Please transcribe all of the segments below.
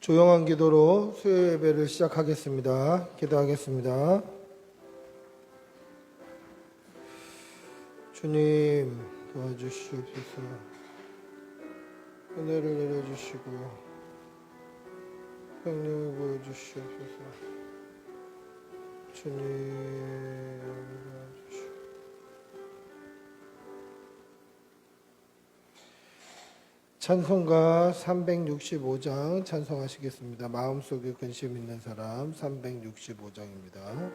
조용한 기도로 수요 예배를 시작하겠습니다. 기도하겠습니다. 주님 도와주시옵소서. 은혜를 내려주시고 성령을 보여주시옵소서. 주님 도와주시옵소서. 찬송가 365장 찬송하시겠습니다. 마음속에 근심 있는 사람 365장입니다.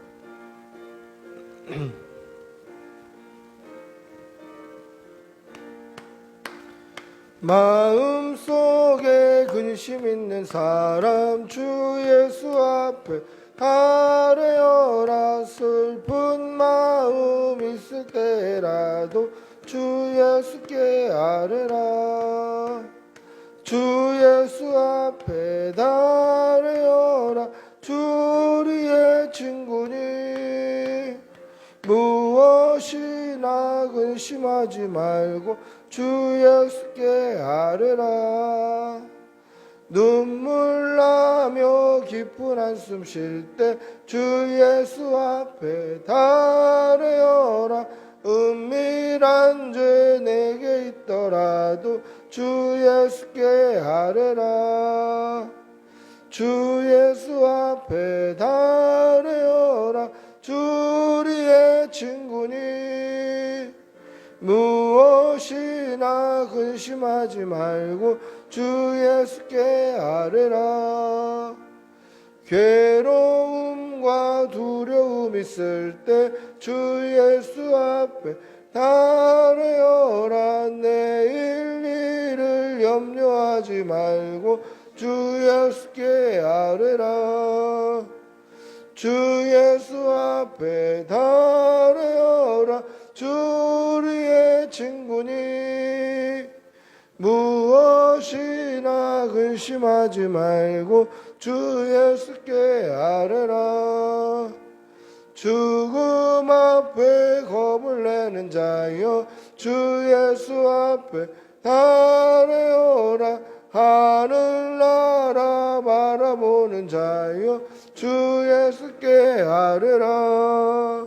마음속에 근심 있는 사람 주 예수 앞에 아뢰어라. 슬픈 마음 있을 때라도 주 예수께 아뢰라. 주 예수 앞에 아뢰어라. 주 우리의 친구니 무엇이나 근심하지 말고 주 예수께 아뢰라. 눈물 나며 깊은 한숨 쉴 때 주 예수 앞에 아뢰어라. 은밀한 죄 내게 있더라도 주 예수께 아뢰라. 주 예수 앞에 아뢰어라. 주 우리의 친구니 무엇이나 근심하지 말고 주 예수께 아뢰라. 괴로움과 두려움 있을 때 주 예수 앞에 아뢰어라. 내일 일을 염려하지 말고 주 예수께 아뢰라. 주 예수 앞에 아뢰어라. 주 우리의 친구니 무엇이나 근심하지 말고 주 예수께 아뢰라. 죽음 앞에 겁을 내는 자여 주 예수 앞에 아뢰어라. 하늘나라 바라보는 자여 주 예수께 아뢰라.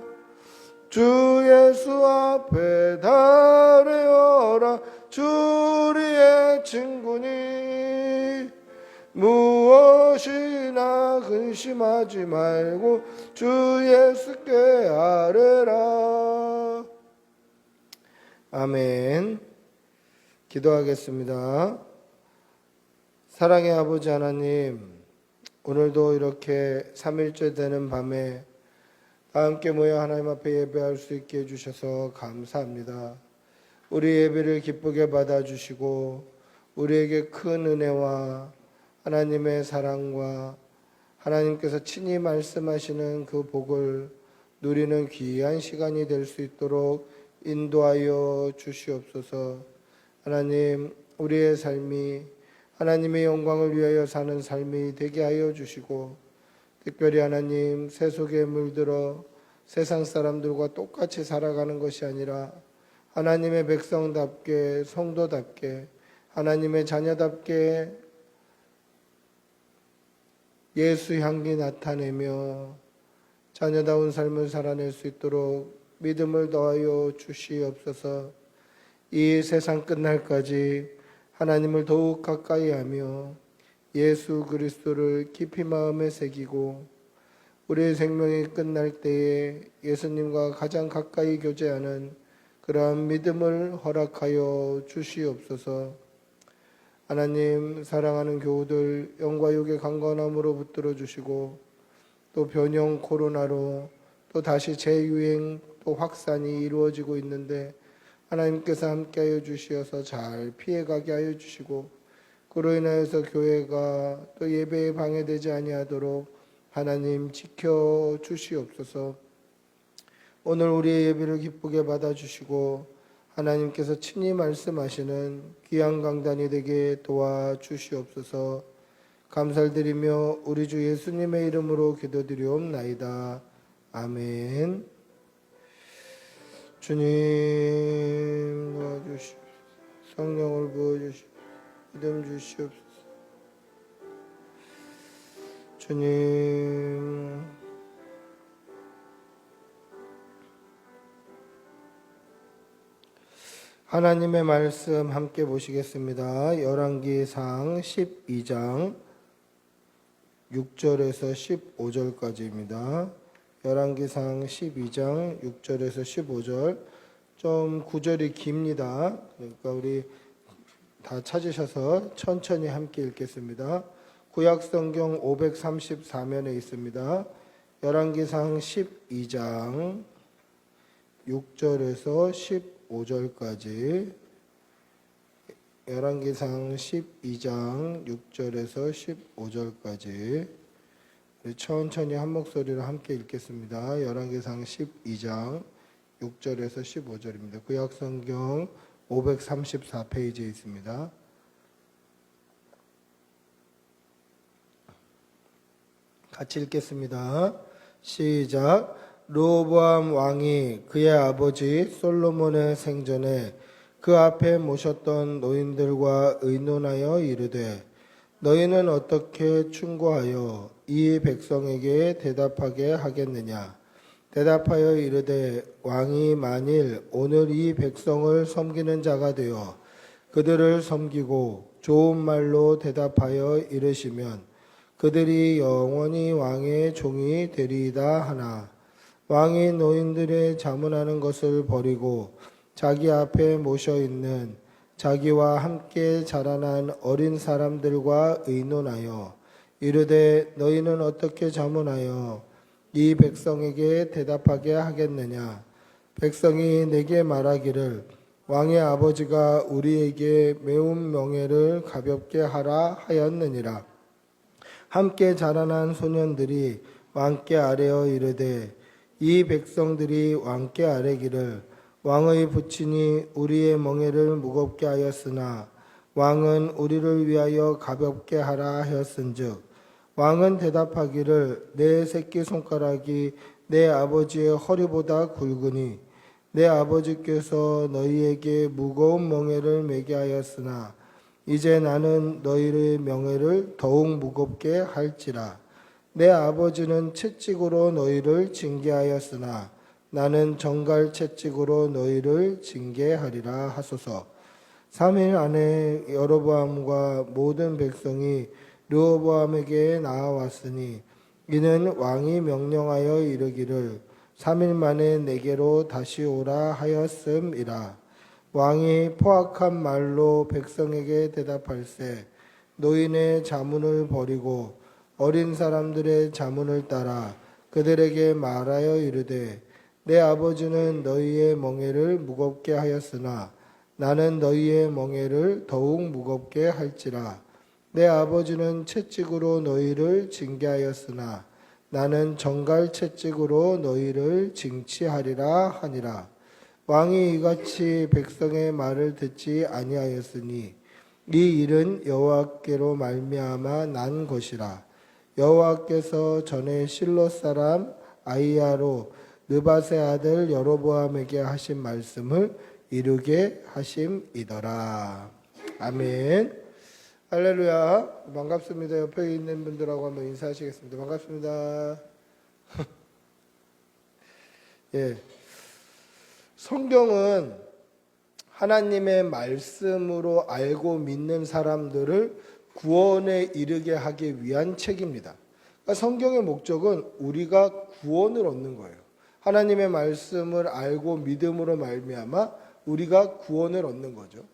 주 예수 앞에 아뢰어라. 주 우리의 친구니 무엇이나 근심하지 말고 주 예수께 아뢰라. 아멘. 기도하겠습니다. 사랑의 아버지 하나님, 오늘도 이렇게 3일째 되는 밤에 다 함께 모여 하나님 앞에 예배할 수 있게 해주셔서 감사합니다. 우리 예배를 기쁘게 받아주시고 우리에게 큰 은혜와 하나님의 사랑과 하나님께서 친히 말씀하시는 그 복을 누리는 귀한 시간이 될 수 있도록 인도하여 주시옵소서. 하나님, 우리의 삶이 하나님의 영광을 위하여 사는 삶이 되게 하여 주시고, 특별히 하나님, 세속에 물들어 세상 사람들과 똑같이 살아가는 것이 아니라 하나님의 백성답게, 성도답게, 하나님의 자녀답게 예수 향기 나타내며 자녀다운 삶을 살아낼 수 있도록 믿음을 더하여 주시옵소서. 이 세상 끝날까지 하나님을 더욱 가까이 하며 예수 그리스도를 깊이 마음에 새기고 우리의 생명이 끝날 때에 예수님과 가장 가까이 교제하는 그러한 믿음을 허락하여 주시옵소서. 하나님, 사랑하는 교우들 영과 육의 강건함으로 붙들어 주시고, 또 변형 코로나로 또 다시 재유행 또 확산이 이루어지고 있는데 하나님께서 함께하여 주시어서 잘 피해가게 하여 주시고, 그로 인하여서 교회가 또 예배에 방해되지 아니하도록 하나님 지켜 주시옵소서. 오늘 우리의 예배를 기쁘게 받아주시고 하나님께서 친히 말씀하시는 귀한 강단이 되게 도와주시옵소서. 감사를 드리며 우리 주 예수님의 이름으로 기도드리옵나이다. 아멘. 주님 도와주시옵소서. 성령을 부어주시옵소서. 믿음 주시옵소서. 주님. 하나님의 말씀 함께 보시겠습니다. 열왕기상 12장 6절에서 15절까지입니다. 열왕기상 12장 6절에서 15절. 좀 구절이 깁니다. 그러니까 우리 다 찾으셔서 천천히 함께 읽겠습니다. 구약성경 534면에 있습니다. 열왕기상 12장 6절에서 15절까지. 열왕기상 12장 6절에서 15절까지. 천천히 한 목소리로 함께 읽겠습니다. 열왕기상 12장 6절에서 15절입니다. 구약성경 534페이지에 있습니다. 같이 읽겠습니다. 시작. 르호보암 왕이 그의 아버지 솔로몬의 생전에 그 앞에 모셨던 노인들과 의논하여 이르되 너희는 어떻게 충고하여 이 백성에게 대답하게 하겠느냐. 대답하여 이르되 왕이 만일 오늘 이 백성을 섬기는 자가 되어 그들을 섬기고 좋은 말로 대답하여 이르시면 그들이 영원히 왕의 종이 되리이다 하나 왕이 노인들의 자문하는 것을 버리고 자기 앞에 모셔 있는 자기와 함께 자라난 어린 사람들과 의논하여 이르되 너희는 어떻게 자문하여 이 백성에게 대답하게 하겠느냐. 백성이 내게 말하기를 왕의 아버지가 우리에게 매운 명예를 가볍게 하라 하였느니라. 함께 자라난 소년들이 왕께 아뢰어 이르되 이 백성들이 왕께 아뢰기를 왕의 부친이 우리의 멍에를 무겁게 하였으나 왕은 우리를 위하여 가볍게 하라 하였은즉 왕은 대답하기를 내 새끼손가락이 내 아버지의 허리보다 굵으니 내 아버지께서 너희에게 무거운 멍에를 매게 하였으나 이제 나는 너희의 명예를 더욱 무겁게 할지라. 내 아버지는 채찍으로 너희를 징계하였으나 나는 정갈 채찍으로 너희를 징계하리라 하소서. 3일 안에 여로보암과 모든 백성이 르호보암에게 나아왔으니 이는 왕이 명령하여 이르기를 3일 만에 내게로 다시 오라 하였음이라. 왕이 포악한 말로 백성에게 대답할세 노인의 자문을 버리고 어린 사람들의 자문을 따라 그들에게 말하여 이르되 내 아버지는 너희의 멍에를 무겁게 하였으나 나는 너희의 멍에를 더욱 무겁게 할지라. 내 아버지는 채찍으로 너희를 징계하였으나 나는 정갈 채찍으로 너희를 징치하리라 하니라. 왕이 이같이 백성의 말을 듣지 아니하였으니 이 일은 여호와께로 말미암아 난 것이라. 여호와께서 전에 실로 사람 아히야로 느밧의 아들 여로보암에게 하신 말씀을 이루게 하심이더라. 아멘. 할렐루야. 반갑습니다. 옆에 있는 분들하고 한번 인사하시겠습니다. 반갑습니다. 예. 성경은 하나님의 말씀으로 알고 믿는 사람들을 구원에 이르게 하기 위한 책입니다. 그러니까 성경의 목적은 우리가 구원을 얻는 거예요. 하나님의 말씀을 알고 믿음으로 말미암아 우리가 구원을 얻는 거죠.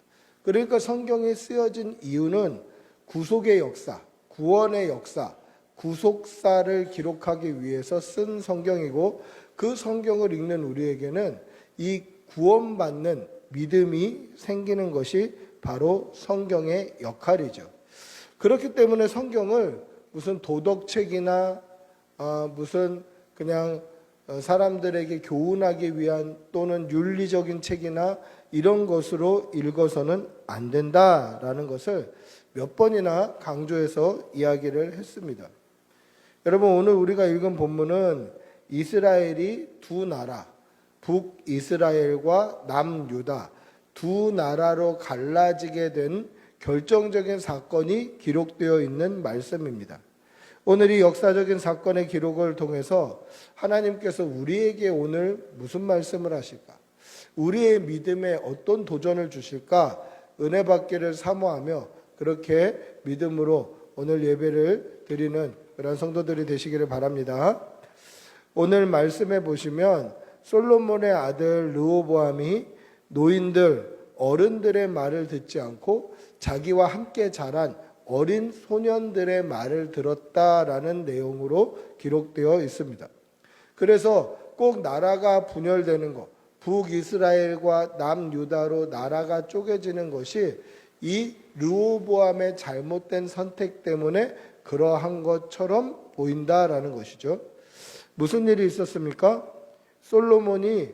그러니까 성경이 쓰여진 이유는 구속의 역사, 구원의 역사, 구속사를 기록하기 위해서 쓴 성경이고 그 성경을 읽는 우리에게는 이 구원받는 믿음이 생기는 것이 바로 성경의 역할이죠. 그렇기 때문에 성경을 무슨 도덕책이나 무슨 그냥 사람들에게 교훈하기 위한 또는 윤리적인 책이나 이런 것으로 읽어서는 안 된다라는 것을 몇 번이나 강조해서 이야기를 했습니다. 여러분, 오늘 우리가 읽은 본문은 이스라엘이 두 나라, 북이스라엘과 남유다 두 나라로 갈라지게 된 결정적인 사건이 기록되어 있는 말씀입니다. 오늘 이 역사적인 사건의 기록을 통해서 하나님께서 우리에게 오늘 무슨 말씀을 하실까? 우리의 믿음에 어떤 도전을 주실까? 은혜 받기를 사모하며 그렇게 믿음으로 오늘 예배를 드리는 그런 성도들이 되시기를 바랍니다. 오늘 말씀해 보시면 솔로몬의 아들 르호보암이 노인들, 어른들의 말을 듣지 않고 자기와 함께 자란 어린 소년들의 말을 들었다라는 내용으로 기록되어 있습니다. 그래서 꼭 나라가 분열되는 것, 북이스라엘과 남유다로 나라가 쪼개지는 것이 이 르호보암의 잘못된 선택 때문에 그러한 것처럼 보인다라는 것이죠. 무슨 일이 있었습니까? 솔로몬이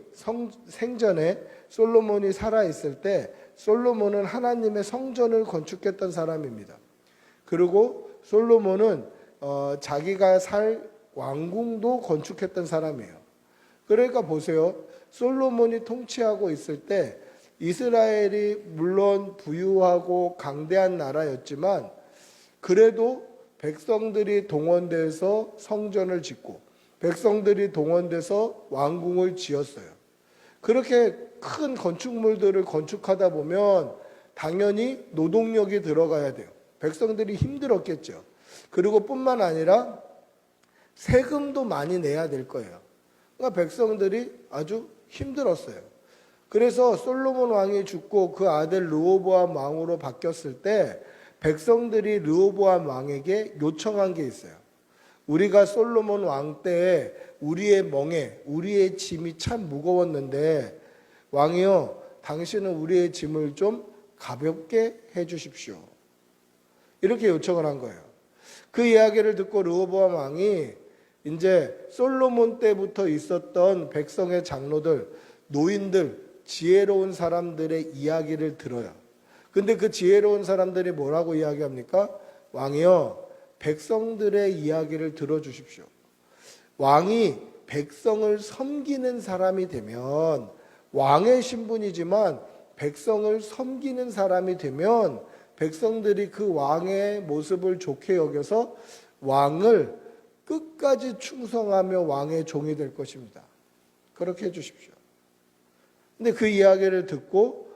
생전에 솔로몬이 살아있을 때 솔로몬은 하나님의 성전을 건축했던 사람입니다. 그리고 솔로몬은 자기가 살 왕궁도 건축했던 사람이에요. 그러니까 보세요. 솔로몬이 통치하고 있을 때 이스라엘이 물론 부유하고 강대한 나라였지만 그래도 백성들이 동원돼서 성전을 짓고 백성들이 동원돼서 왕궁을 지었어요. 그렇게 큰 건축물들을 건축하다 보면 당연히 노동력이 들어가야 돼요. 백성들이 힘들었겠죠. 그리고 뿐만 아니라 세금도 많이 내야 될 거예요. 그러니까 백성들이 아주 힘들었어요. 그래서 솔로몬 왕이 죽고 그 아들 르호보암 왕으로 바뀌었을 때 백성들이 르호보암 왕에게 요청한 게 있어요. 우리가 솔로몬 왕 때에 우리의 멍에 우리의 짐이 참 무거웠는데 왕이여 당신은 우리의 짐을 좀 가볍게 해 주십시오. 이렇게 요청을 한 거예요. 그 이야기를 듣고 르호보암 왕이 이제 솔로몬 때부터 있었던 백성의 장로들, 노인들, 지혜로운 사람들의 이야기를 들어요. 근데 그 지혜로운 사람들이 뭐라고 이야기합니까? 왕이여 백성들의 이야기를 들어주십시오. 왕이 백성을 섬기는 사람이 되면 왕의 신분이지만 백성을 섬기는 사람이 되면 백성들이 그 왕의 모습을 좋게 여겨서 왕을 끝까지 충성하며 왕의 종이 될 것입니다. 그렇게 해주십시오. 근데 그 이야기를 듣고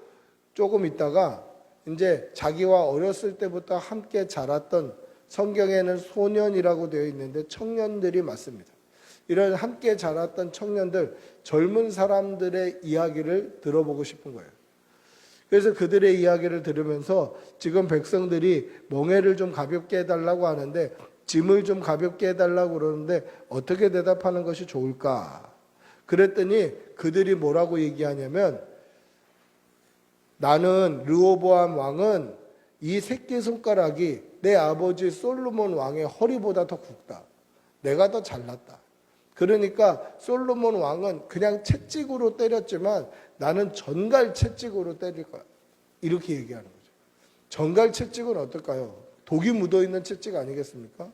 조금 있다가 이제 자기와 어렸을 때부터 함께 자랐던 성경에는 소년이라고 되어 있는데 청년들이 맞습니다. 이런 함께 자랐던 청년들, 젊은 사람들의 이야기를 들어보고 싶은 거예요. 그래서 그들의 이야기를 들으면서 지금 백성들이 멍에를 좀 가볍게 해달라고 하는데 짐을 좀 가볍게 해달라고 그러는데 어떻게 대답하는 것이 좋을까? 그랬더니 그들이 뭐라고 얘기하냐면 나는 르호보암 왕은 이 새끼손가락이 내 아버지 솔로몬 왕의 허리보다 더 굵다. 내가 더 잘났다. 그러니까 솔로몬 왕은 그냥 채찍으로 때렸지만 나는 전갈 채찍으로 때릴 거야. 이렇게 얘기하는 거죠. 전갈 채찍은 어떨까요? 독이 묻어있는 채찍 아니겠습니까?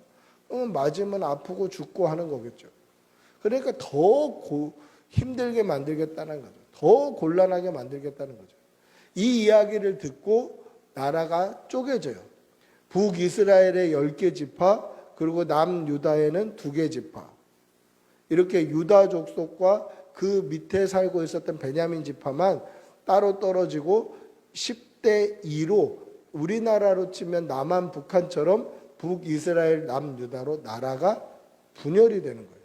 맞으면 아프고 죽고 하는 거겠죠. 그러니까 더 힘들게 만들겠다는 거죠. 더 곤란하게 만들겠다는 거죠. 이 이야기를 듣고 나라가 쪼개져요. 북이스라엘의 10개 지파, 그리고 남유다에는 2개 지파. 이렇게 유다 족속과 그 밑에 살고 있었던 베냐민 지파만 따로 떨어지고 10대 2로 우리나라로 치면 남한 북한처럼 북이스라엘 남유다로 나라가 분열이 되는 거예요.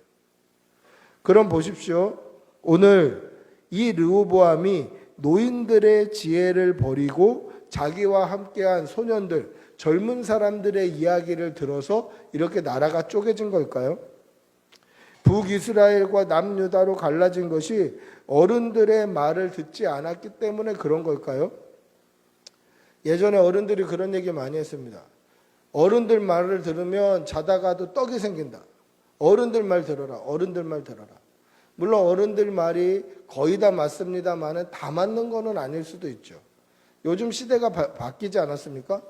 그럼 보십시오. 오늘 이 르호보암이 노인들의 지혜를 버리고 자기와 함께한 소년들, 젊은 사람들의 이야기를 들어서 이렇게 나라가 쪼개진 걸까요? 북이스라엘과 남유다로 갈라진 것이 어른들의 말을 듣지 않았기 때문에 그런 걸까요? 예전에 어른들이 그런 얘기 많이 했습니다. 어른들 말을 들으면 자다가도 떡이 생긴다. 어른들 말 들어라. 어른들 말 들어라. 물론 어른들 말이 거의 다 맞습니다만 다 맞는 거는 아닐 수도 있죠. 요즘 시대가 바뀌지 않았습니까?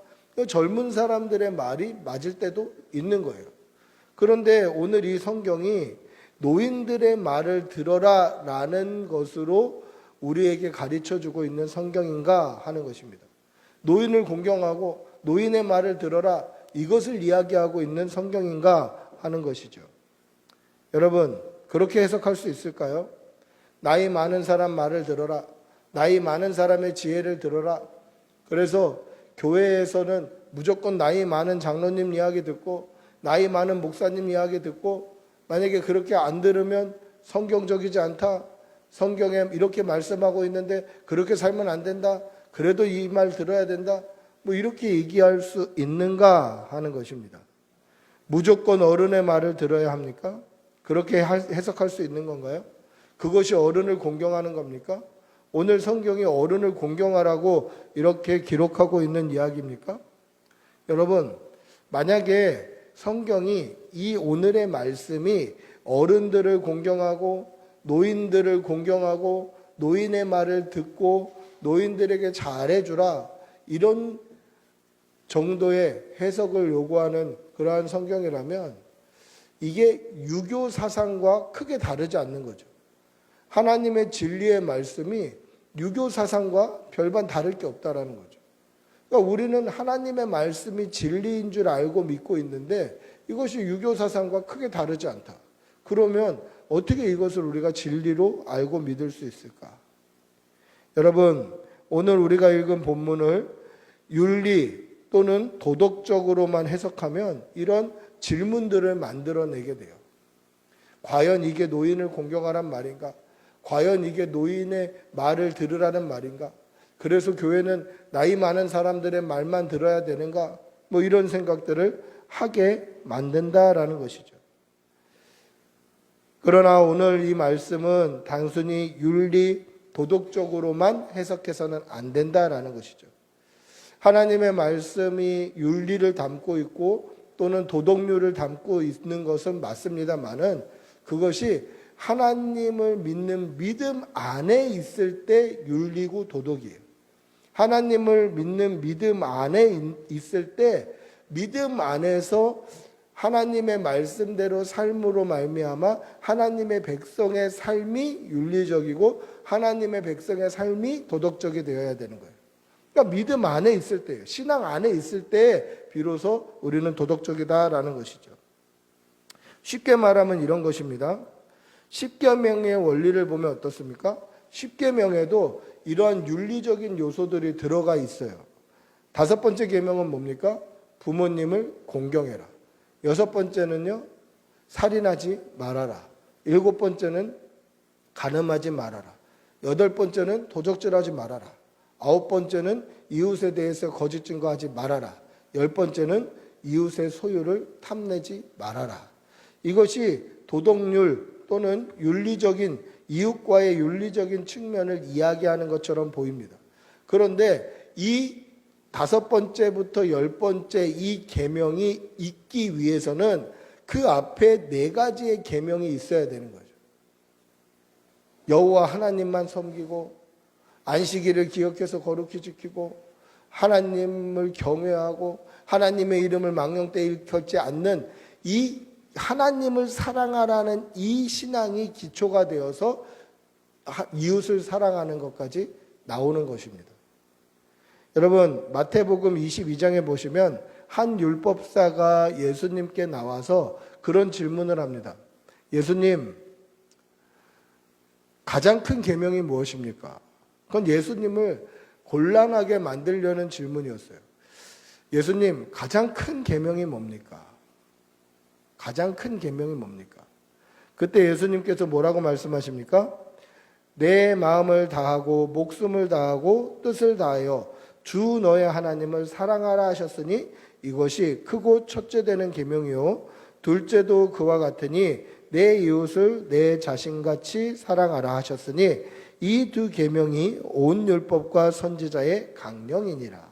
젊은 사람들의 말이 맞을 때도 있는 거예요. 그런데 오늘 이 성경이 노인들의 말을 들어라 라는 것으로 우리에게 가르쳐주고 있는 성경인가 하는 것입니다. 노인을 공경하고 노인의 말을 들어라 이것을 이야기하고 있는 성경인가 하는 것이죠. 여러분, 그렇게 해석할 수 있을까요? 나이 많은 사람 말을 들어라. 나이 많은 사람의 지혜를 들어라. 그래서 교회에서는 무조건 나이 많은 장로님 이야기 듣고 나이 많은 목사님 이야기 듣고 만약에 그렇게 안 들으면 성경적이지 않다. 성경에 이렇게 말씀하고 있는데 그렇게 살면 안 된다. 그래도 이 말 들어야 된다. 뭐 이렇게 얘기할 수 있는가 하는 것입니다. 무조건 어른의 말을 들어야 합니까? 그렇게 해석할 수 있는 건가요? 그것이 어른을 공경하는 겁니까? 오늘 성경이 어른을 공경하라고 이렇게 기록하고 있는 이야기입니까? 여러분, 만약에 성경이 이 오늘의 말씀이 어른들을 공경하고 노인들을 공경하고 노인의 말을 듣고 노인들에게 잘해주라 이런 정도의 해석을 요구하는 그러한 성경이라면 이게 유교 사상과 크게 다르지 않는 거죠. 하나님의 진리의 말씀이 유교 사상과 별반 다를 게 없다라는 거죠. 그러니까 우리는 하나님의 말씀이 진리인 줄 알고 믿고 있는데 이것이 유교 사상과 크게 다르지 않다. 그러면 어떻게 이것을 우리가 진리로 알고 믿을 수 있을까? 여러분, 오늘 우리가 읽은 본문을 윤리 또는 도덕적으로만 해석하면 이런 질문들을 만들어내게 돼요. 과연 이게 노인을 공경하란 말인가? 과연 이게 노인의 말을 들으라는 말인가? 그래서 교회는 나이 많은 사람들의 말만 들어야 되는가? 뭐 이런 생각들을 하게 만든다라는 것이죠. 그러나 오늘 이 말씀은 단순히 윤리, 도덕적으로만 해석해서는 안 된다라는 것이죠. 하나님의 말씀이 윤리를 담고 있고 또는 도덕률을 담고 있는 것은 맞습니다만은 그것이 하나님을 믿는 믿음 안에 있을 때 윤리고 도덕이에요. 하나님을 믿는 믿음 안에 있을 때 믿음 안에서 하나님의 말씀대로 삶으로 말미암아 하나님의 백성의 삶이 윤리적이고 하나님의 백성의 삶이 도덕적이 되어야 되는 거예요. 그러니까 믿음 안에 있을 때예요. 신앙 안에 있을 때 비로소 우리는 도덕적이다라는 것이죠. 쉽게 말하면 이런 것입니다. 십계명의 원리를 보면 어떻습니까? 십계명에도 이러한 윤리적인 요소들이 들어가 있어요. 5번째 계명은 뭡니까? 부모님을 공경해라. 6번째는요, 살인하지 말아라. 7번째는 간음하지 말아라. 8번째는 도적질하지 말아라. 9번째는 이웃에 대해서 거짓 증거하지 말아라. 10번째는 이웃의 소유를 탐내지 말아라. 이것이 도덕률 또는 윤리적인 이웃과의 윤리적인 측면을 이야기하는 것처럼 보입니다. 그런데 이 5번째부터 10번째 이 계명이 있기 위해서는 그 앞에 4가지의 계명이 있어야 되는 거죠. 여호와 하나님만 섬기고 안식일을 기억해서 거룩히 지키고 하나님을 경외하고 하나님의 이름을 망령되이 일컫지 않는 이 하나님을 사랑하라는 이 신앙이 기초가 되어서 이웃을 사랑하는 것까지 나오는 것입니다. 여러분, 마태복음 22장에 보시면 한 율법사가 예수님께 나와서 그런 질문을 합니다. 예수님, 가장 큰 계명이 무엇입니까? 그건 예수님을 곤란하게 만들려는 질문이었어요. 예수님, 가장 큰 계명이 뭡니까? 가장 큰 계명이 뭡니까? 그때 예수님께서 뭐라고 말씀하십니까? 내 마음을 다하고 목숨을 다하고 뜻을 다하여 주 너의 하나님을 사랑하라 하셨으니 이것이 크고 첫째 되는 계명이요 둘째도 그와 같으니 내 이웃을 내 자신같이 사랑하라 하셨으니 이 2 계명이 온 율법과 선지자의 강령이니라.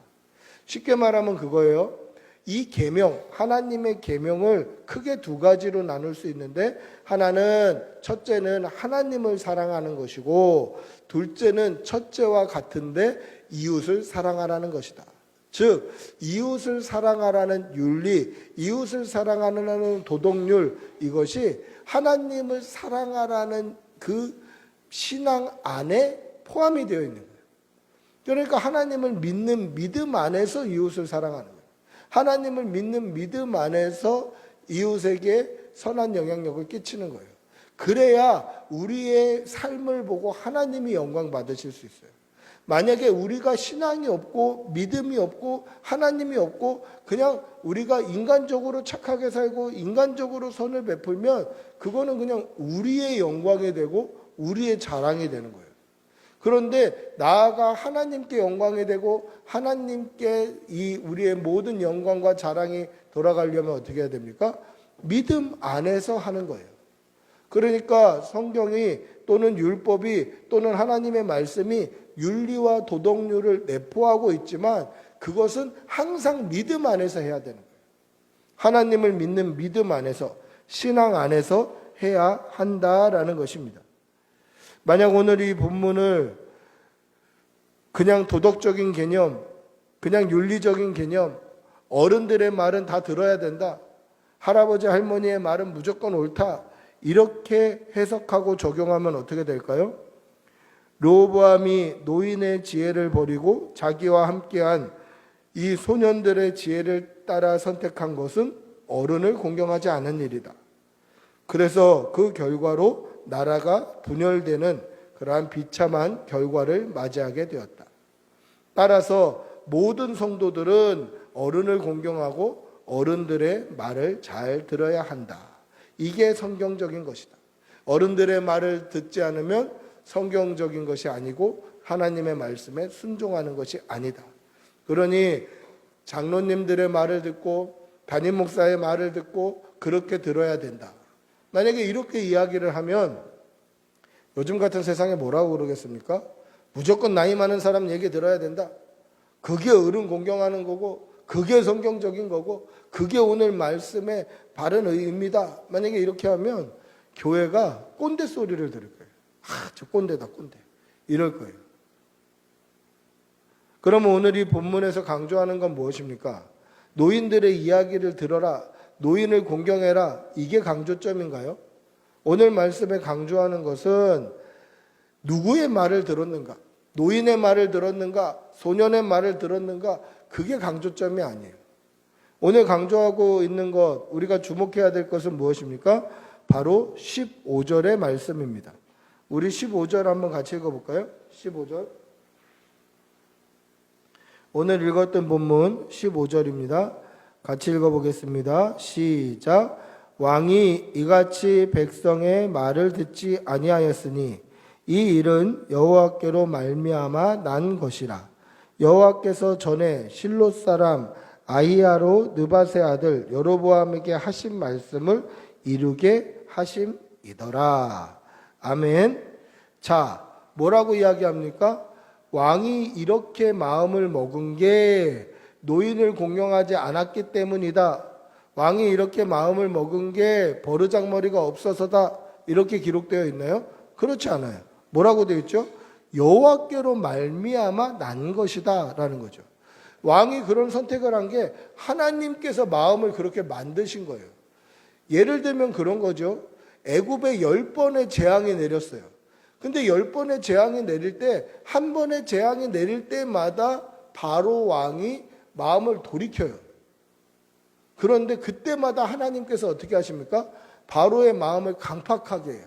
쉽게 말하면 그거예요. 이 계명, 하나님의 계명을 크게 2가지로 나눌 수 있는데 하나는 첫째는 하나님을 사랑하는 것이고 둘째는 첫째와 같은데 이웃을 사랑하라는 것이다. 즉 이웃을 사랑하라는 윤리, 이웃을 사랑하라는 도덕률, 이것이 하나님을 사랑하라는 그 신앙 안에 포함이 되어 있는 거예요. 그러니까 하나님을 믿는 믿음 안에서 이웃을 사랑하는 거예요. 하나님을 믿는 믿음 안에서 이웃에게 선한 영향력을 끼치는 거예요. 그래야 우리의 삶을 보고 하나님이 영광 받으실 수 있어요. 만약에 우리가 신앙이 없고 믿음이 없고 하나님이 없고 그냥 우리가 인간적으로 착하게 살고 인간적으로 선을 베풀면 그거는 그냥 우리의 영광이 되고 우리의 자랑이 되는 거예요. 그런데 나아가 하나님께 영광이 되고 하나님께 이 우리의 모든 영광과 자랑이 돌아가려면 어떻게 해야 됩니까? 믿음 안에서 하는 거예요. 그러니까 성경이 또는 율법이 또는 하나님의 말씀이 윤리와 도덕률을 내포하고 있지만 그것은 항상 믿음 안에서 해야 되는 거예요. 하나님을 믿는 믿음 안에서, 신앙 안에서 해야 한다라는 것입니다. 만약 오늘 이 본문을 그냥 도덕적인 개념, 그냥 윤리적인 개념, 어른들의 말은 다 들어야 된다, 할아버지 할머니의 말은 무조건 옳다, 이렇게 해석하고 적용하면 어떻게 될까요? 르호보암이 노인의 지혜를 버리고 자기와 함께한 이 소년들의 지혜를 따라 선택한 것은 어른을 공경하지 않은 일이다. 그래서 그 결과로 나라가 분열되는 그러한 비참한 결과를 맞이하게 되었다. 따라서 모든 성도들은 어른을 공경하고 어른들의 말을 잘 들어야 한다. 이게 성경적인 것이다. 어른들의 말을 듣지 않으면 성경적인 것이 아니고 하나님의 말씀에 순종하는 것이 아니다. 그러니 장로님들의 말을 듣고 담임 목사의 말을 듣고 그렇게 들어야 된다. 만약에 이렇게 이야기를 하면 요즘 같은 세상에 뭐라고 그러겠습니까? 무조건 나이 많은 사람 얘기 들어야 된다. 그게 어른 공경하는 거고 그게 성경적인 거고 그게 오늘 말씀의 바른 의미다. 만약에 이렇게 하면 교회가 꼰대 소리를 들을 거예요. 저 꼰대다 꼰대. 이럴 거예요. 그러면 오늘 이 본문에서 강조하는 건 무엇입니까? 노인들의 이야기를 들어라. 노인을 공경해라. 이게 강조점인가요? 오늘 말씀에 강조하는 것은 누구의 말을 들었는가? 노인의 말을 들었는가? 소년의 말을 들었는가? 그게 강조점이 아니에요. 오늘 강조하고 있는 것, 우리가 주목해야 될 것은 무엇입니까? 바로 15절의 말씀입니다. 우리 15절 한번 같이 읽어볼까요? 15절. 오늘 읽었던 본문 15절입니다. 같이 읽어보겠습니다. 시작. 왕이 이같이 백성의 말을 듣지 아니하였으니 이 일은 여호와께로 말미암아 난 것이라. 여호와께서 전에 실롯 사람 아히야로 느밧의 아들 여로보암에게 하신 말씀을 이루게 하심이더라. 아멘. 자, 뭐라고 이야기합니까? 왕이 이렇게 마음을 먹은 게 노인을 공경하지 않았기 때문이다. 왕이 이렇게 마음을 먹은 게 버르장머리가 없어서다. 이렇게 기록되어 있나요? 그렇지 않아요. 뭐라고 되어 있죠? 여호와께로 말미암아 난 것이다 라는 거죠. 왕이 그런 선택을 한 게 하나님께서 마음을 그렇게 만드신 거예요. 예를 들면 그런 거죠. 애굽에 10번의 재앙이 내렸어요. 근데 10번의 재앙이 내릴 때 한 번의 재앙이 내릴 때마다 바로 왕이 마음을 돌이켜요. 그런데 그때마다 하나님께서 어떻게 하십니까? 바로의 마음을 강팍하게 해요.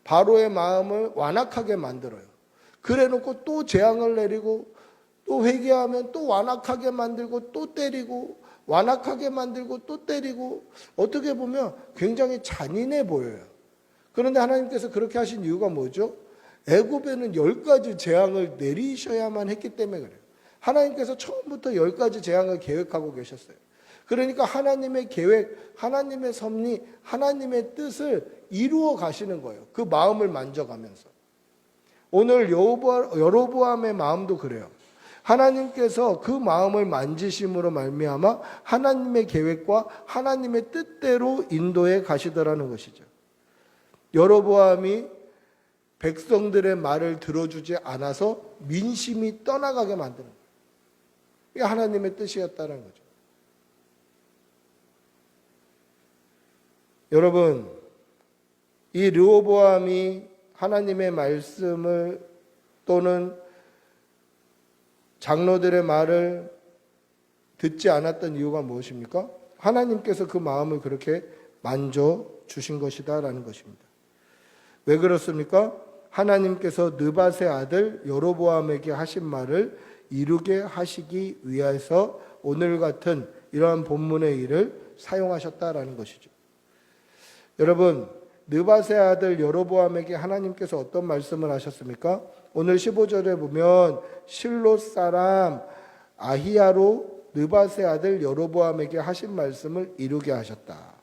바로의 마음을 완악하게 만들어요. 그래놓고 또 재앙을 내리고 또 회개하면 또 완악하게 만들고 또 때리고 완악하게 만들고 또 때리고 어떻게 보면 굉장히 잔인해 보여요. 그런데 하나님께서 그렇게 하신 이유가 뭐죠? 애굽에는 10가지 재앙을 내리셔야만 했기 때문에 그래요. 하나님께서 처음부터 10가지 재앙을 계획하고 계셨어요. 그러니까 하나님의 계획, 하나님의 섭리, 하나님의 뜻을 이루어 가시는 거예요. 그 마음을 만져가면서. 오늘 여로보암의 마음도 그래요. 하나님께서 그 마음을 만지심으로 말미암아 하나님의 계획과 하나님의 뜻대로 인도해 가시더라는 것이죠. 여로보암이 백성들의 말을 들어주지 않아서 민심이 떠나가게 만드는 거예요. 이게 하나님의 뜻이었다는 거죠. 여러분, 이 르호보암이 하나님의 말씀을 또는 장로들의 말을 듣지 않았던 이유가 무엇입니까? 하나님께서 그 마음을 그렇게 만져주신 것이다라는 것입니다. 왜 그렇습니까? 하나님께서 느밧의 아들 여로보암에게 하신 말을 이루게 하시기 위해서 오늘 같은 이러한 본문의 일을 사용하셨다라는 것이죠. 여러분, 느밧의 아들 여로보암에게 하나님께서 어떤 말씀을 하셨습니까? 오늘 15절에 보면 실롯 사람 아히야로 느밧의 아들 여로보암에게 하신 말씀을 이루게 하셨다.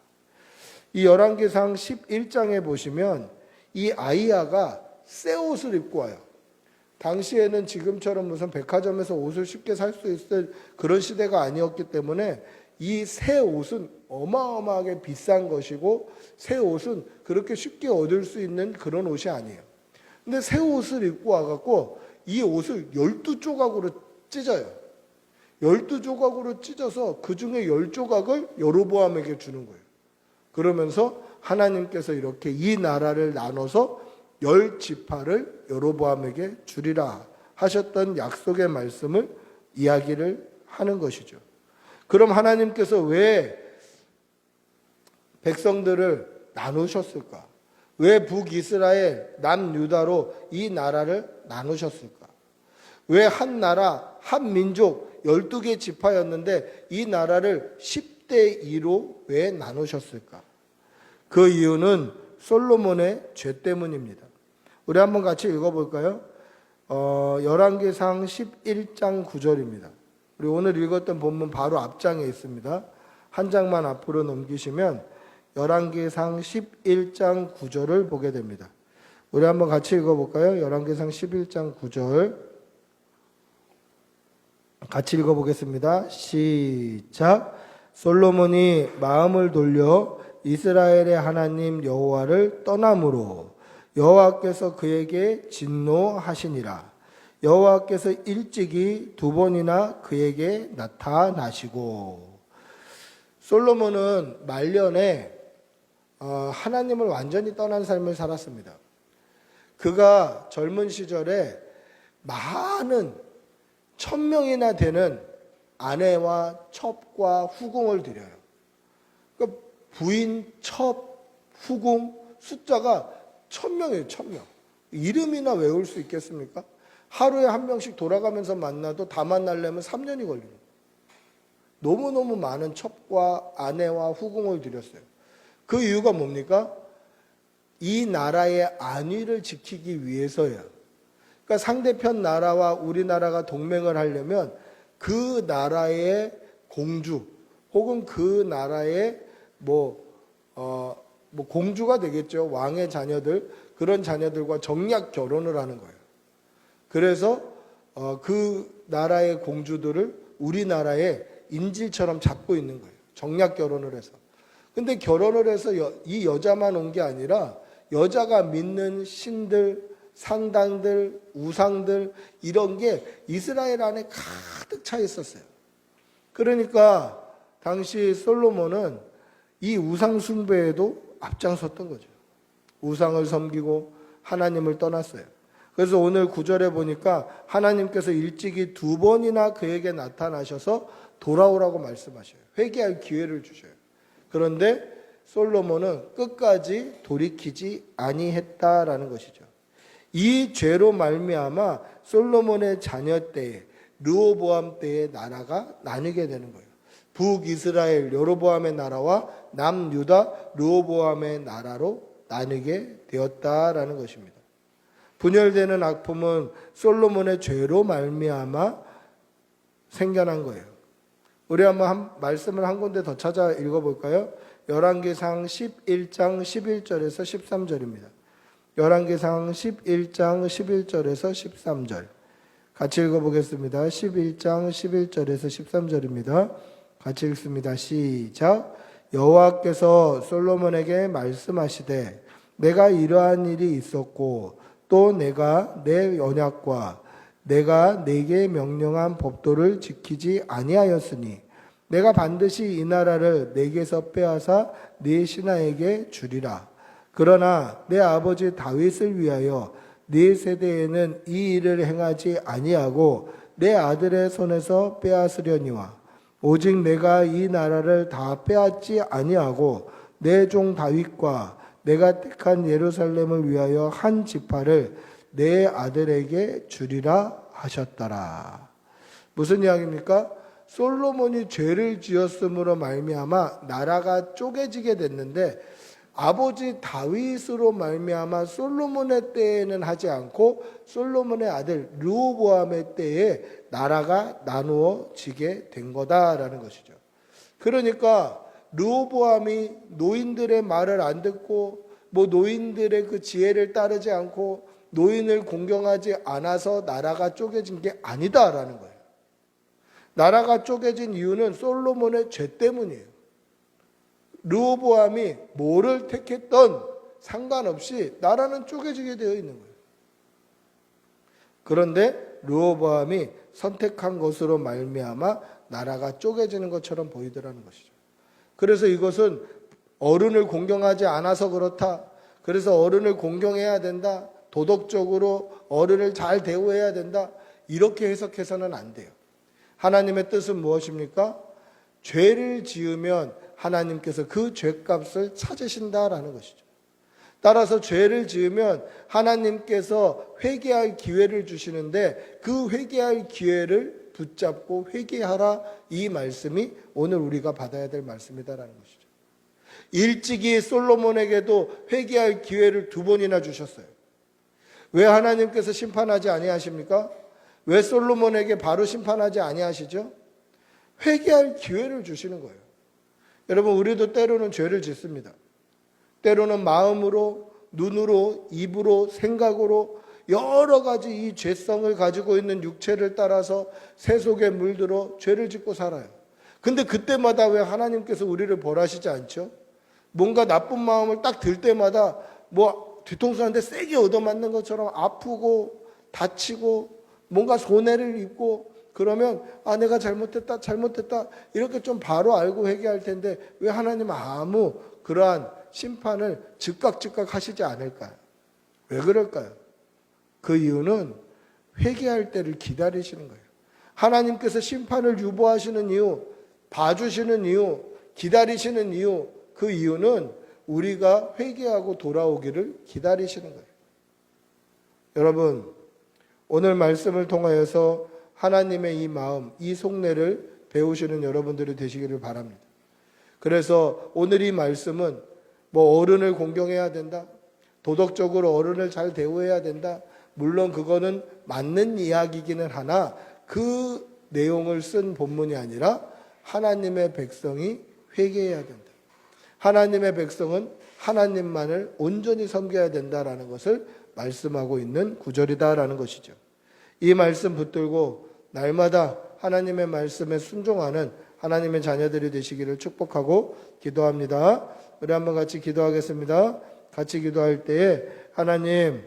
이 열왕기상 11장에 보시면 이 아히야가 새 옷을 입고 와요. 당시에는 지금처럼 무슨 백화점에서 옷을 쉽게 살 수 있을 그런 시대가 아니었기 때문에 이 새 옷은 어마어마하게 비싼 것이고 새 옷은 그렇게 쉽게 얻을 수 있는 그런 옷이 아니에요. 근데 새 옷을 입고 와갖고 이 옷을 12조각으로 찢어요. 12조각으로 찢어서 그 중에 10조각을 여로보암에게 주는 거예요. 그러면서 하나님께서 이렇게 이 나라를 나눠서 10지파를 여로보암에게 주리라 하셨던 약속의 말씀을 이야기를 하는 것이죠. 그럼 하나님께서 왜 백성들을 나누셨을까? 왜 북이스라엘, 남유다로 이 나라를 나누셨을까? 왜 한 나라, 한 민족 12개 지파였는데 이 나라를 10대 2로 왜 나누셨을까? 그 이유는 솔로몬의 죄 때문입니다. 우리 한번 같이 읽어볼까요? 열왕기상 11장 9절입니다. 우리 오늘 읽었던 본문 바로 앞장에 있습니다. 한 장만 앞으로 넘기시면 열왕기상 11장 9절을 보게 됩니다. 우리 한번 같이 읽어볼까요? 열왕기상 11장 9절 같이 읽어보겠습니다. 시작. 솔로몬이 마음을 돌려 이스라엘의 하나님 여호와를 떠남으로 여호와께서 그에게 진노하시니라. 여호와께서 일찍이 2번이나 그에게 나타나시고. 솔로몬은 말년에 하나님을 완전히 떠난 삶을 살았습니다. 그가 젊은 시절에 많은 1000명이나 되는 아내와 첩과 후궁을 드려요. 그러니까 부인, 첩, 후궁 숫자가 1000명이에요. 1000명. 이름이나 외울 수 있겠습니까? 하루에 한 명씩 돌아가면서 만나도 다 만나려면 3년이 걸립니다. 너무너무 많은 첩과 아내와 후궁을 드렸어요. 그 이유가 뭡니까? 이 나라의 안위를 지키기 위해서예요. 그러니까 상대편 나라와 우리나라가 동맹을 하려면 그 나라의 공주 혹은 그 나라의 공주가 되겠죠. 왕의 자녀들, 그런 자녀들과 정략 결혼을 하는 거예요. 그래서 그 나라의 공주들을 우리나라의 인질처럼 잡고 있는 거예요. 정략 결혼을 해서. 근데 결혼을 해서 이 여자만 온 게 아니라 여자가 믿는 신들, 산당들, 우상들 이런 게 이스라엘 안에 가득 차 있었어요. 그러니까 당시 솔로몬은 이 우상 숭배에도 앞장섰던 거죠. 우상을 섬기고 하나님을 떠났어요. 그래서 오늘 9절에 보니까 하나님께서 일찍이 2번이나 그에게 나타나셔서 돌아오라고 말씀하셔요. 회개할 기회를 주셔요. 그런데 솔로몬은 끝까지 돌이키지 아니했다라는 것이죠. 이 죄로 말미암아 솔로몬의 자녀 때에 르호보암 때의 나라가 나뉘게 되는 거예요. 북이스라엘 여로보암의 나라와 남유다 르호보암의 나라로 나뉘게 되었다라는 것입니다. 분열되는 악품은 솔로몬의 죄로 말미암아 생겨난 거예요. 우리 한번 말씀을 한 군데 더 찾아 읽어볼까요? 열왕기상 11장 11절에서 13절입니다. 열왕기상 11장 11절에서 13절 같이 읽어보겠습니다. 11장 11절에서 13절입니다. 같이 읽습니다. 시작. 여호와께서 솔로몬에게 말씀하시되 내가 이러한 일이 있었고 또 내가 내 언약과 내가 네게 명령한 법도를 지키지 아니하였으니 내가 반드시 이 나라를 네게서 빼앗아 네 신하에게 주리라. 그러나 내 아버지 다윗을 위하여 네 세대에는 이 일을 행하지 아니하고 내 아들의 손에서 빼앗으려니와 오직 내가 이 나라를 다 빼앗지 아니하고 내 종 다윗과 내가 택한 예루살렘을 위하여 한 지파를 내 아들에게 주리라 하셨더라. 무슨 이야기입니까? 솔로몬이 죄를 지었음으로 말미암아 나라가 쪼개지게 됐는데 아버지 다윗으로 말미암아 솔로몬의 때에는 하지 않고 솔로몬의 아들 르호보암의 때에 나라가 나누어지게 된 거다라는 것이죠. 그러니까 르호보암이 노인들의 말을 안 듣고 노인들의 그 지혜를 따르지 않고 노인을 공경하지 않아서 나라가 쪼개진 게 아니다라는 거예요. 나라가 쪼개진 이유는 솔로몬의 죄 때문이에요. 르호보암이 뭐를 택했던 상관없이 나라는 쪼개지게 되어 있는 거예요. 그런데 르호보암이 선택한 것으로 말미암아 나라가 쪼개지는 것처럼 보이더라는 것이죠. 그래서 이것은 어른을 공경하지 않아서 그렇다. 그래서 어른을 공경해야 된다. 도덕적으로 어른을 잘 대우해야 된다. 이렇게 해석해서는 안 돼요. 하나님의 뜻은 무엇입니까? 죄를 지으면 하나님께서 그 죄값을 찾으신다라는 것이죠. 따라서 죄를 지으면 하나님께서 회개할 기회를 주시는데 그 회개할 기회를 붙잡고 회개하라, 이 말씀이 오늘 우리가 받아야 될 말씀이다라는 것이죠. 일찍이 솔로몬에게도 회개할 기회를 2번이나 주셨어요. 왜 하나님께서 심판하지 아니하십니까? 왜 솔로몬에게 바로 심판하지 아니하시죠? 회개할 기회를 주시는 거예요. 여러분, 우리도 때로는 죄를 짓습니다. 때로는 마음으로, 눈으로, 입으로, 생각으로 여러 가지 이 죄성을 가지고 있는 육체를 따라서 새 속에 물들어 죄를 짓고 살아요. 근데 그때마다 왜 하나님께서 우리를 벌하시지 않죠? 뭔가 나쁜 마음을 딱 들 때마다 뒤통수 한 대 세게 얻어맞는 것처럼 아프고 다치고 뭔가 손해를 입고 그러면 내가 잘못했다 이렇게 좀 바로 알고 회개할 텐데 왜 하나님은 아무 그러한 심판을 즉각 하시지 않을까요? 왜 그럴까요? 그 이유는 회개할 때를 기다리시는 거예요. 하나님께서 심판을 유보하시는 이유, 봐주시는 이유, 기다리시는 이유, 그 이유는 우리가 회개하고 돌아오기를 기다리시는 거예요. 여러분, 오늘 말씀을 통하여서 하나님의 이 마음, 이 속내를 배우시는 여러분들이 되시기를 바랍니다. 그래서 오늘 이 말씀은 어른을 공경해야 된다, 도덕적으로 어른을 잘 대우해야 된다, 물론 그거는 맞는 이야기이기는 하나 그 내용을 쓴 본문이 아니라 하나님의 백성이 회개해야 된다. 하나님의 백성은 하나님만을 온전히 섬겨야 된다라는 것을 말씀하고 있는 구절이다라는 것이죠. 이 말씀 붙들고 날마다 하나님의 말씀에 순종하는 하나님의 자녀들이 되시기를 축복하고 기도합니다. 우리 한번 같이 기도하겠습니다. 같이 기도할 때에 하나님,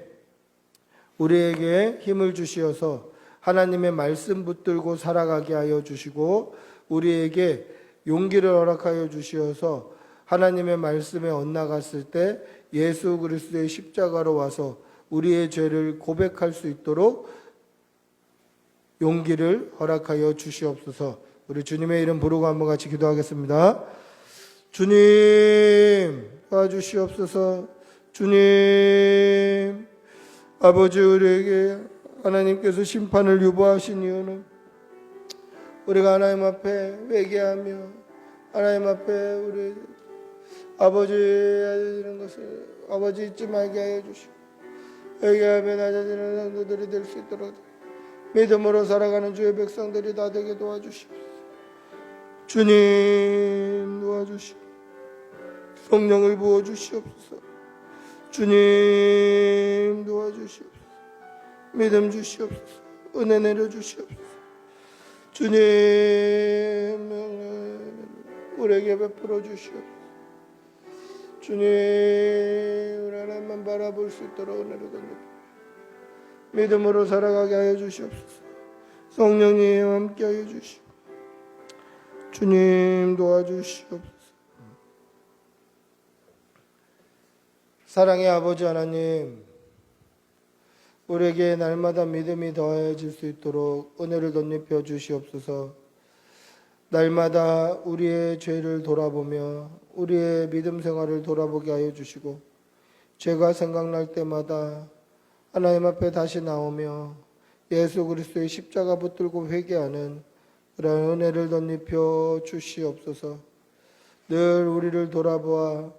우리에게 힘을 주시어서 하나님의 말씀 붙들고 살아가게 하여 주시고 우리에게 용기를 허락하여 주시어서 하나님의 말씀에 엇나갔을 때 예수 그리스도의 십자가로 와서 우리의 죄를 고백할 수 있도록 용기를 허락하여 주시옵소서. 우리 주님의 이름 부르고 한번 같이 기도하겠습니다. 주님, 도와주시옵소서. 주님, 아버지, 우리에게 하나님께서 심판을 유보하신 이유는 우리가 하나님 앞에 회개하며 하나님 앞에 우리 아버지 이런 것을 아버지 잊지 말게 하여 주시고 회개하며 낮아지는 성도들이 될 수 있도록 믿음으로 살아가는 주의 백성들이 다 되게 도와주시옵소서. 주님, 도와주시고 성령을 부어주시옵소서. 주님, 도와주시옵소서. 믿음 주시옵소서. 은혜 내려주시옵소서. 주님, 우리에게 베풀어 주시옵소서. 주님, 우리 하나님만 바라볼 수 있도록 은혜를 던져주시옵소서. 믿음으로 살아가게 하여 주시옵소서. 성령님 함께 하여 주시옵소서. 주님, 도와주시옵소서. 사랑의 아버지 하나님, 우리에게 날마다 믿음이 더해질 수 있도록 은혜를 덧입혀 주시옵소서. 날마다 우리의 죄를 돌아보며 우리의 믿음 생활을 돌아보게 하여 주시고 죄가 생각날 때마다 하나님 앞에 다시 나오며 예수 그리스도의 십자가 붙들고 회개하는 그런 은혜를 덧입혀 주시옵소서. 늘 우리를 돌아보아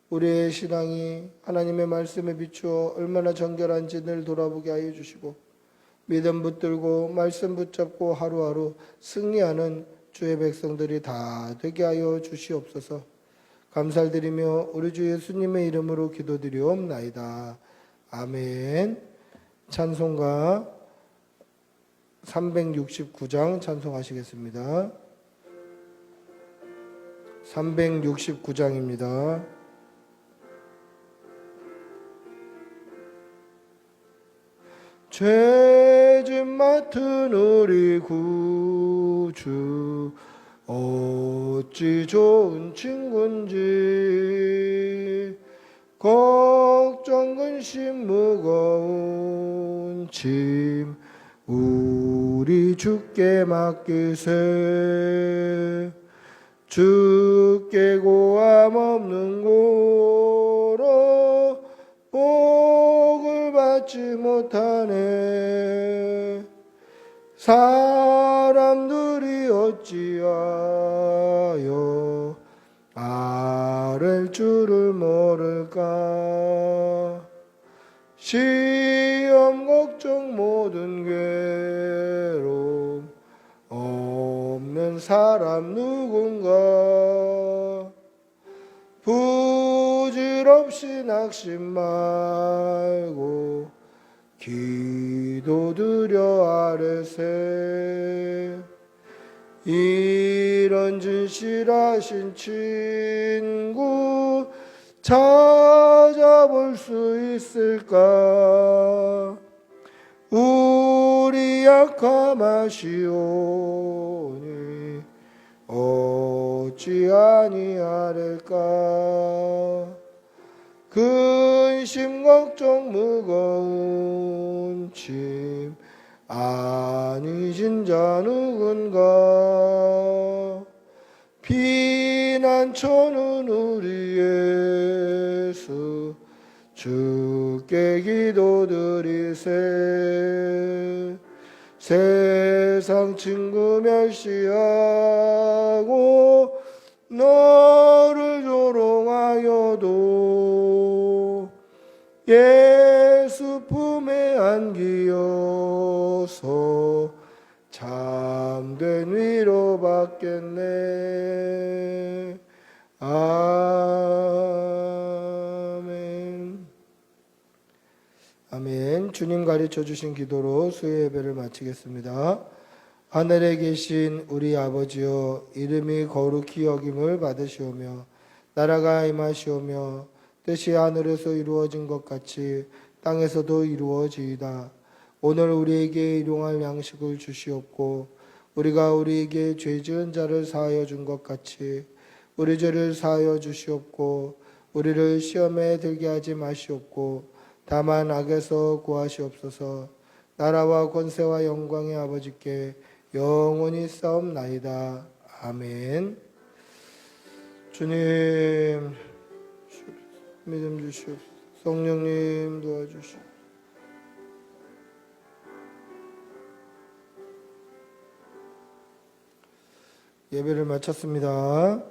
우리의 신앙이 하나님의 말씀에 비추어 얼마나 정결한지 늘 돌아보게 하여 주시고 믿음 붙들고 말씀 붙잡고 하루하루 승리하는 주의 백성들이 다 되게 하여 주시옵소서. 감사를 드리며 우리 주 예수님의 이름으로 기도드리옵나이다. 아멘. 찬송가 369장 찬송하시겠습니다. 369장입니다. 죄짐 맡은 우리 구주 어찌 좋은 친군지 걱정 근심 무거운 짐 우리 주께 맡기세. 주께 고함 없는 고로 복을 받지 못하네. 사람들이 어찌하여 아랠 줄을 모를까. 시험 걱정 모든 괴로움 없는 사람 누군가. 부질없이 낙심 말고 기도드려 아뢰세. 이런 진실하신 친구 찾아볼 수 있을까. 우리 약함하시오니 어찌 아니하릴까. 근심 걱정 무거운 짐 아니신 자 누군가. 피난처는 우리 예수 주께 기도드리세. 세상 친구 멸시하고 너를 조롱하여도 예수 품에 안기어서 참된 위로 받겠네. 아멘. 아멘. 주님 가르쳐 주신 기도로 수요 예배를 마치겠습니다. 하늘에 계신 우리 아버지여, 이름이 거룩히 여김을 받으시오며 나라가 임하시오며 뜻이 하늘에서 이루어진 것 같이 땅에서도 이루어지이다. 오늘 우리에게 일용할 양식을 주시옵고 우리가 우리에게 죄 지은 자를 사하여 준 것 같이 우리 죄를 사하여 주시옵고 우리를 시험에 들게 하지 마시옵고 다만 악에서 구하시옵소서. 나라와 권세와 영광의 아버지께 영원히 싸움나이다. 아멘. 주님 믿음 주시옵소서. 성령님 도와주시옵소서. 예배를 마쳤습니다.